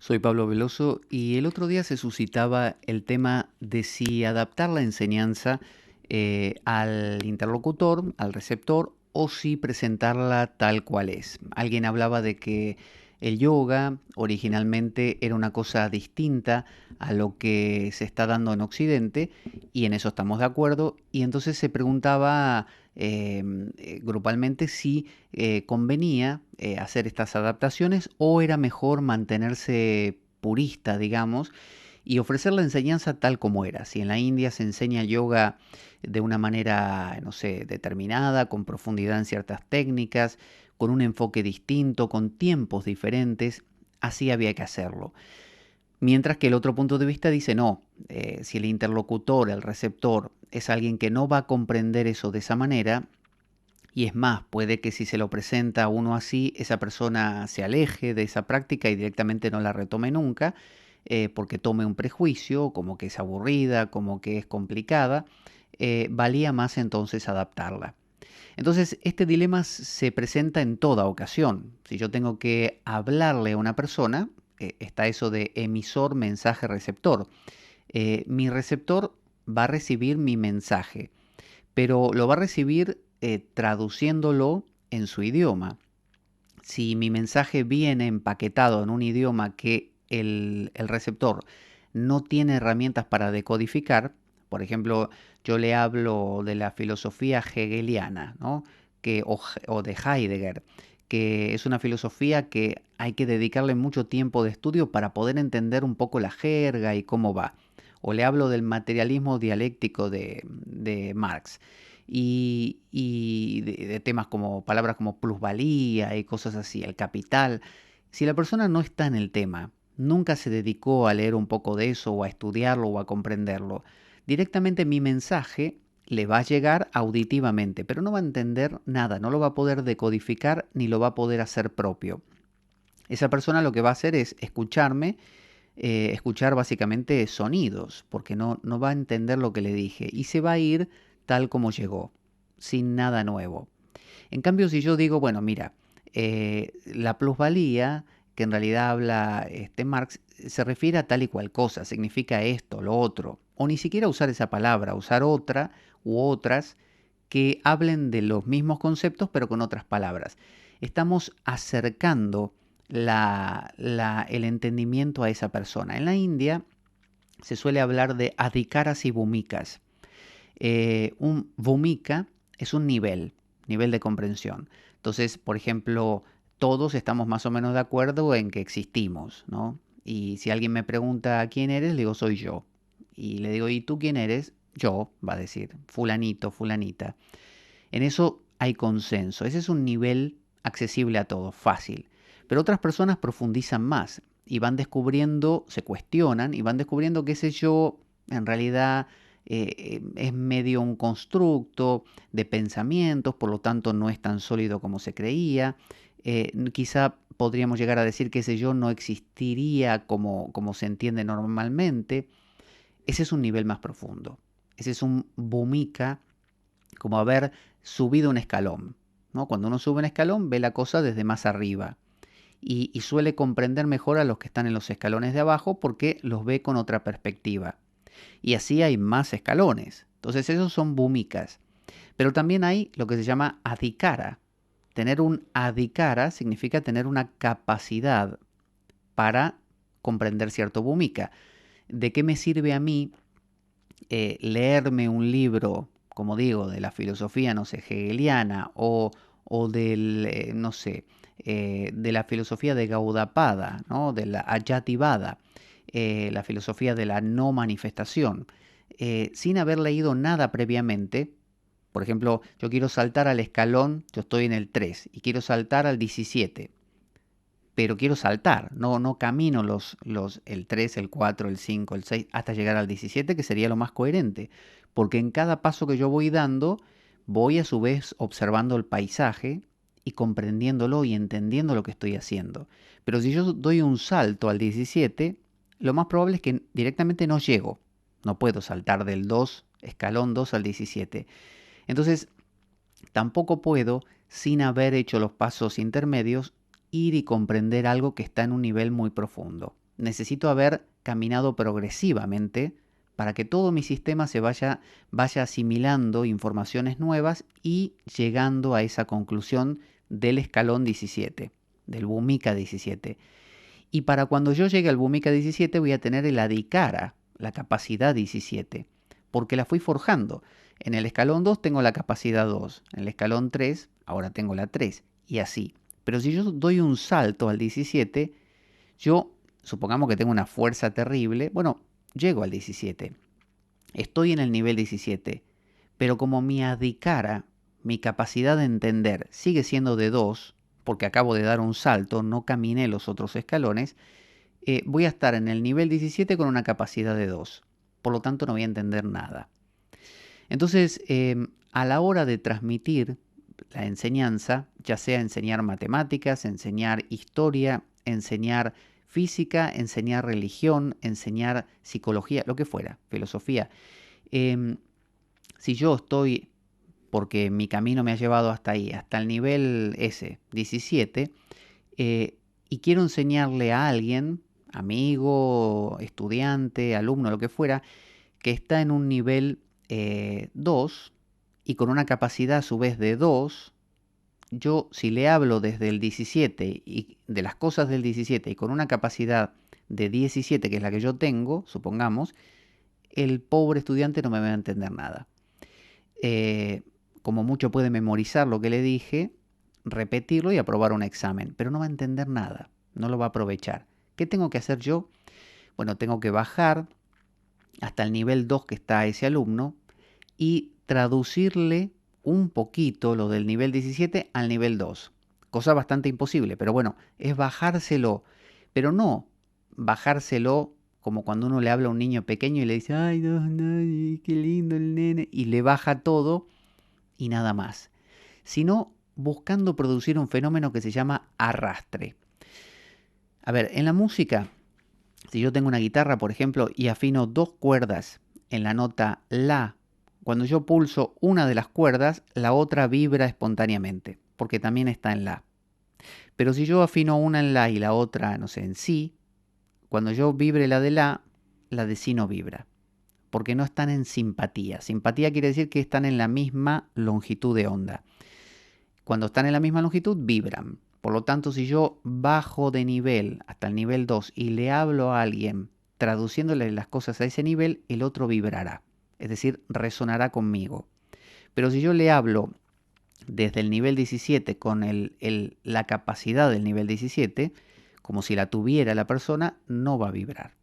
Soy Pablo Veloso y el otro día se suscitaba el tema de si adaptar la enseñanza al interlocutor, al receptor, o si presentarla tal cual es. Alguien hablaba de que el yoga originalmente era una cosa distinta a lo que se está dando en Occidente y en eso estamos de acuerdo. Y entonces se preguntaba grupalmente si convenía hacer estas adaptaciones o era mejor mantenerse purista, digamos, y ofrecer la enseñanza tal como era. Si en la India se enseña yoga de una manera, no sé, determinada, con profundidad en ciertas técnicas, con un enfoque distinto, con tiempos diferentes, así había que hacerlo. Mientras que el otro punto de vista dice, no, si el interlocutor, el receptor, es alguien que no va a comprender eso de esa manera, y es más, puede que si se lo presenta a uno así, esa persona se aleje de esa práctica y directamente no la retome nunca, porque tome un prejuicio, como que es aburrida, como que es complicada, valía más entonces adaptarla. Entonces, este dilema se presenta en toda ocasión. Si yo tengo que hablarle a una persona, está eso de emisor, mensaje, receptor. Mi receptor va a recibir mi mensaje, pero lo va a recibir traduciéndolo en su idioma. Si mi mensaje viene empaquetado en un idioma que el receptor no tiene herramientas para decodificar, por ejemplo, yo le hablo de la filosofía hegeliana, ¿no? O de Heidegger, que es una filosofía que hay que dedicarle mucho tiempo de estudio para poder entender un poco la jerga y cómo va. O le hablo del materialismo dialéctico de Marx y de temas como palabras como plusvalía y cosas así, el capital. Si la persona no está en el tema, nunca se dedicó a leer un poco de eso o a estudiarlo o a comprenderlo, directamente mi mensaje le va a llegar auditivamente, pero no va a entender nada, no lo va a poder decodificar ni lo va a poder hacer propio. Esa persona lo que va a hacer es escucharme, escuchar básicamente sonidos, porque no va a entender lo que le dije y se va a ir tal como llegó, sin nada nuevo. En cambio, si yo digo, bueno, mira, la plusvalía, que en realidad habla Marx, se refiere a tal y cual cosa, significa esto, lo otro, o ni siquiera usar esa palabra, usar otra u otras que hablen de los mismos conceptos pero con otras palabras. Estamos acercando el entendimiento a esa persona. En la India se suele hablar de adhikaras y bhumikas. Un bhumika es un nivel de comprensión. Entonces, por ejemplo, todos estamos más o menos de acuerdo en que existimos, ¿no? Y si alguien me pregunta quién eres, le digo soy yo. Y le digo, ¿y tú quién eres? Yo, va a decir, fulanito, fulanita. En eso hay consenso. Ese es un nivel accesible a todos, fácil. Pero otras personas profundizan más y van descubriendo, se cuestionan y van descubriendo que ese yo en realidad es medio un constructo de pensamientos, por lo tanto no es tan sólido como se creía. Quizá podríamos llegar a decir que ese yo no existiría como se entiende normalmente. Ese es un nivel más profundo. Ese es un bhumika, como haber subido un escalón, ¿no? Cuando uno sube un escalón ve la cosa desde más arriba y suele comprender mejor a los que están en los escalones de abajo porque los ve con otra perspectiva. Y así hay más escalones. Entonces esos son bhumikas. Pero también hay lo que se llama adhikara. Tener un adhikara significa tener una capacidad para comprender cierto bhumika. ¿De qué me sirve a mí leerme un libro, como digo, de la filosofía, no sé, hegeliana o del, no sé, de la filosofía de Gaudapada, ¿no? De la Ayativada, la filosofía de la no manifestación, sin haber leído nada previamente? Por ejemplo, yo quiero saltar al escalón, yo estoy en el 3 y quiero saltar al 17, pero quiero saltar, no camino el 3, el 4, el 5, el 6, hasta llegar al 17, que sería lo más coherente, porque en cada paso que yo voy dando, voy a su vez observando el paisaje y comprendiéndolo y entendiendo lo que estoy haciendo. Pero si yo doy un salto al 17, lo más probable es que directamente no llego, no puedo saltar del 2, escalón 2 al 17. Entonces, tampoco puedo, sin haber hecho los pasos intermedios, ir y comprender algo que está en un nivel muy profundo. necesito haber caminado progresivamente para que todo mi sistema vaya asimilando informaciones nuevas y llegando a esa conclusión del escalón 17, del Bhumika 17. Y para cuando yo llegue al Bhumika 17 voy a tener el Adhikara, la capacidad 17, porque la fui forjando. En el escalón 2 tengo la capacidad 2, en el escalón 3 ahora tengo la 3, y así. Pero si yo doy un salto al 17, yo, supongamos que tengo una fuerza terrible, bueno, llego al 17. Estoy en el nivel 17, pero como mi adhikara, mi capacidad de entender, sigue siendo de 2, porque acabo de dar un salto, no caminé los otros escalones, voy a estar en el nivel 17 con una capacidad de 2. Por lo tanto, no voy a entender nada. Entonces, a la hora de transmitir la enseñanza, ya sea enseñar matemáticas, enseñar historia, enseñar física, enseñar religión, enseñar psicología, lo que fuera, filosofía. Si yo estoy, porque mi camino me ha llevado hasta ahí, hasta el nivel S, 17, y quiero enseñarle a alguien, amigo, estudiante, alumno, lo que fuera, que está en un nivel 2 y con una capacidad a su vez de 2, yo si le hablo desde el 17 y de las cosas del 17 y con una capacidad de 17, que es la que yo tengo, supongamos, el pobre estudiante no me va a entender nada. Como mucho puede memorizar lo que le dije, repetirlo y aprobar un examen, pero no va a entender nada, no lo va a aprovechar. ¿Qué tengo que hacer yo? Bueno, tengo que bajar hasta el nivel 2 que está ese alumno y traducirle un poquito lo del nivel 17 al nivel 2. Cosa bastante imposible, pero bueno, es bajárselo, pero no bajárselo como cuando uno le habla a un niño pequeño y le dice, ay, no, no, qué lindo el nene, y le baja todo y nada más, sino buscando producir un fenómeno que se llama arrastre. A ver, en la música, si yo tengo una guitarra, por ejemplo, y afino dos cuerdas en la nota La, cuando yo pulso una de las cuerdas, la otra vibra espontáneamente, porque también está en La. Pero si yo afino una en La y la otra, no sé, en Si, cuando yo vibre la de Si no vibra, porque no están en simpatía. Simpatía quiere decir que están en la misma longitud de onda. Cuando están en la misma longitud, vibran. Por lo tanto, si yo bajo de nivel hasta el nivel 2 y le hablo a alguien traduciéndole las cosas a ese nivel, el otro vibrará. Es decir, resonará conmigo. Pero si yo le hablo desde el nivel 17 con la capacidad del nivel 17, como si la tuviera la persona, no va a vibrar.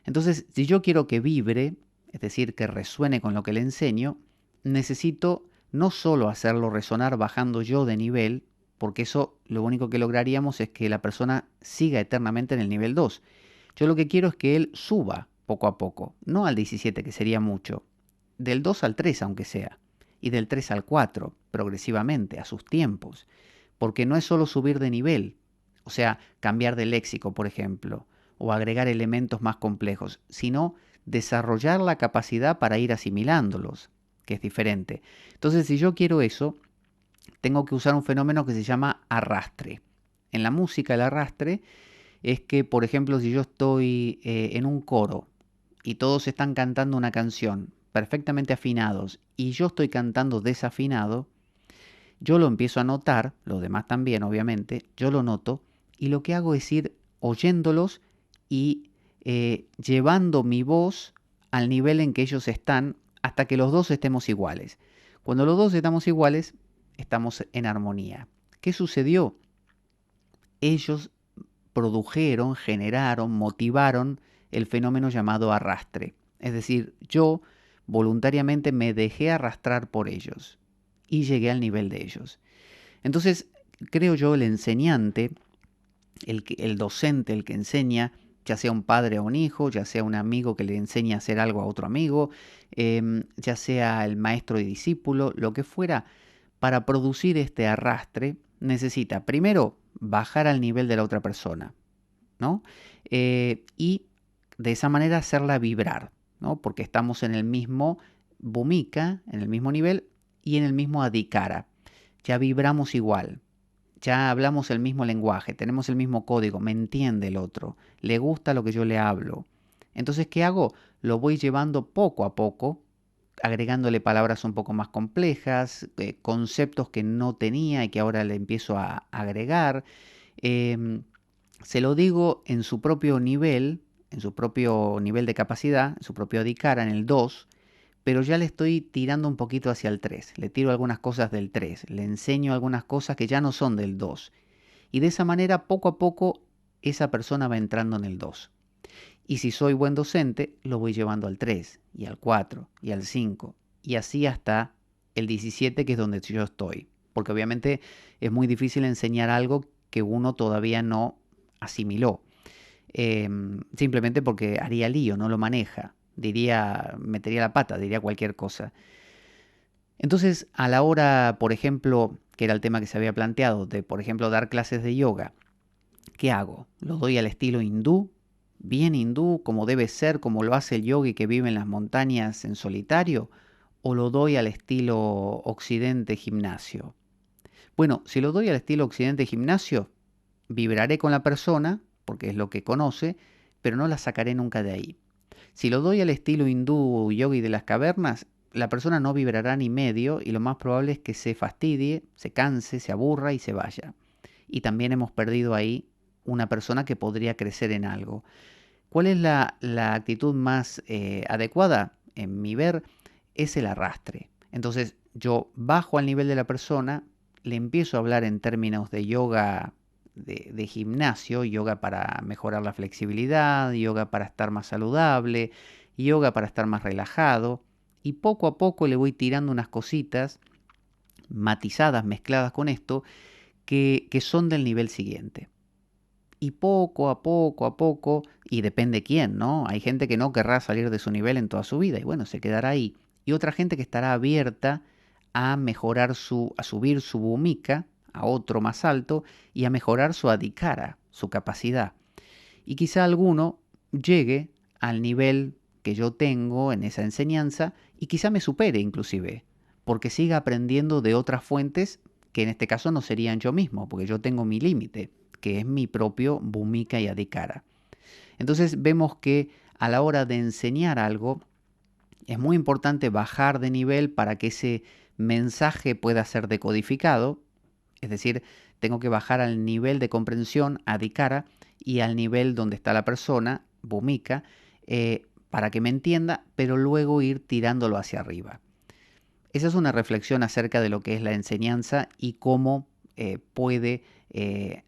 Entonces, si yo quiero que vibre, es decir, que resuene con lo que le enseño, necesito no solo hacerlo resonar bajando yo de nivel, porque eso lo único que lograríamos es que la persona siga eternamente en el nivel 2. Yo lo que quiero es que él suba poco a poco, no al 17, que sería mucho, del 2 al 3 aunque sea, y del 3 al 4, progresivamente, a sus tiempos, porque no es solo subir de nivel, o sea, cambiar de léxico, por ejemplo, o agregar elementos más complejos, sino desarrollar la capacidad para ir asimilándolos, que es diferente. Entonces, si yo quiero eso, tengo que usar un fenómeno que se llama arrastre. En la música, el arrastre es que, por ejemplo, si yo estoy en un coro y todos están cantando una canción perfectamente afinados y yo estoy cantando desafinado, yo lo empiezo a notar, los demás también obviamente, yo lo noto y lo que hago es ir oyéndolos y llevando mi voz al nivel en que ellos están hasta que los dos estemos iguales. Cuando los dos estamos iguales, estamos en armonía. ¿Qué sucedió? Ellos produjeron, generaron, motivaron el fenómeno llamado arrastre. Es decir, yo voluntariamente me dejé arrastrar por ellos y llegué al nivel de ellos. Entonces, creo yo, el enseñante, el docente, el que enseña, ya sea un padre o un hijo, ya sea un amigo que le enseña a hacer algo a otro amigo, ya sea el maestro y discípulo, lo que fuera, para producir este arrastre necesita primero bajar al nivel de la otra persona, ¿no? Y de esa manera hacerla vibrar, ¿no? Porque estamos en el mismo Bhumika, en el mismo nivel y en el mismo Adhikara. Ya vibramos igual. Ya hablamos el mismo lenguaje, tenemos el mismo código, me entiende el otro, le gusta lo que yo le hablo. Entonces, ¿qué hago? Lo voy llevando poco a poco, agregándole palabras un poco más complejas, conceptos que no tenía y que ahora le empiezo a agregar. Em, Se lo digo en su propio nivel de capacidad, en su propio Adhikara, en el 2, pero ya le estoy tirando un poquito hacia el 3. Le tiro algunas cosas del 3, le enseño algunas cosas que ya no son del 2. Y de esa manera, poco a poco, esa persona va entrando en el 2. Y si soy buen docente, lo voy llevando al 3, y al 4, y al 5, y así hasta el 17, que es donde yo estoy. Porque obviamente es muy difícil enseñar algo que uno todavía no asimiló. Simplemente porque haría lío, no lo maneja. Diría, metería la pata, diría cualquier cosa. Entonces, a la hora, por ejemplo, que era el tema que se había planteado, de, por ejemplo, dar clases de yoga, ¿qué hago? ¿Lo doy al estilo hindú? ¿Bien hindú, como debe ser, como lo hace el yogi que vive en las montañas en solitario? ¿O lo doy al estilo occidente gimnasio? Bueno, si lo doy al estilo occidente gimnasio, vibraré con la persona, porque es lo que conoce, pero no la sacaré nunca de ahí. Si lo doy al estilo hindú yogi de las cavernas, la persona no vibrará ni medio y lo más probable es que se fastidie, se canse, se aburra y se vaya. Y también hemos perdido ahí una persona que podría crecer en algo. ¿Cuál es la actitud más adecuada? En mi ver, es el arrastre. Entonces yo bajo al nivel de la persona, le empiezo a hablar en términos de yoga, de gimnasio, yoga para mejorar la flexibilidad, yoga para estar más saludable, yoga para estar más relajado, y poco a poco le voy tirando unas cositas matizadas, mezcladas con esto, que son del nivel siguiente. Y poco a poco, y depende quién, ¿no? Hay gente que no querrá salir de su nivel en toda su vida y bueno, se quedará ahí. Y otra gente que estará abierta a mejorar a subir su bhumika a otro más alto y a mejorar su adhikara, su capacidad. Y quizá alguno llegue al nivel que yo tengo en esa enseñanza y quizá me supere inclusive, porque siga aprendiendo de otras fuentes que en este caso no serían yo mismo, porque yo tengo mi límite, que es mi propio bhumika y adhikara. Entonces vemos que a la hora de enseñar algo es muy importante bajar de nivel para que ese mensaje pueda ser decodificado, es decir, tengo que bajar al nivel de comprensión, adhikara, y al nivel donde está la persona, bhumika, para que me entienda, pero luego ir tirándolo hacia arriba. Esa es una reflexión acerca de lo que es la enseñanza y cómo puede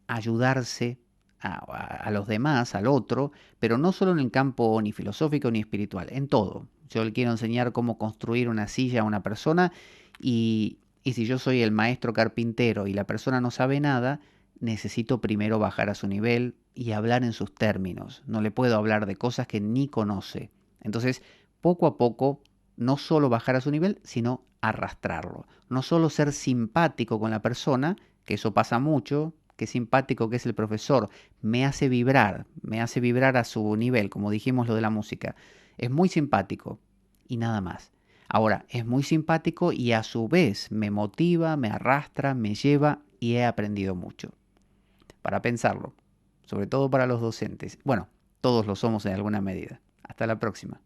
ayudarse a los demás, al otro, pero no solo en el campo ni filosófico ni espiritual, en todo. Yo le quiero enseñar cómo construir una silla a una persona y si yo soy el maestro carpintero y la persona no sabe nada, necesito primero bajar a su nivel y hablar en sus términos. No le puedo hablar de cosas que ni conoce. Entonces, poco a poco, no solo bajar a su nivel, sino arrastrarlo. No solo ser simpático con la persona, que eso pasa mucho, qué simpático que es el profesor, me hace vibrar a su nivel, como dijimos lo de la música. Es muy simpático y nada más. Ahora, es muy simpático y a su vez me motiva, me arrastra, me lleva y he aprendido mucho. Para pensarlo, sobre todo para los docentes. Bueno, todos lo somos en alguna medida. Hasta la próxima.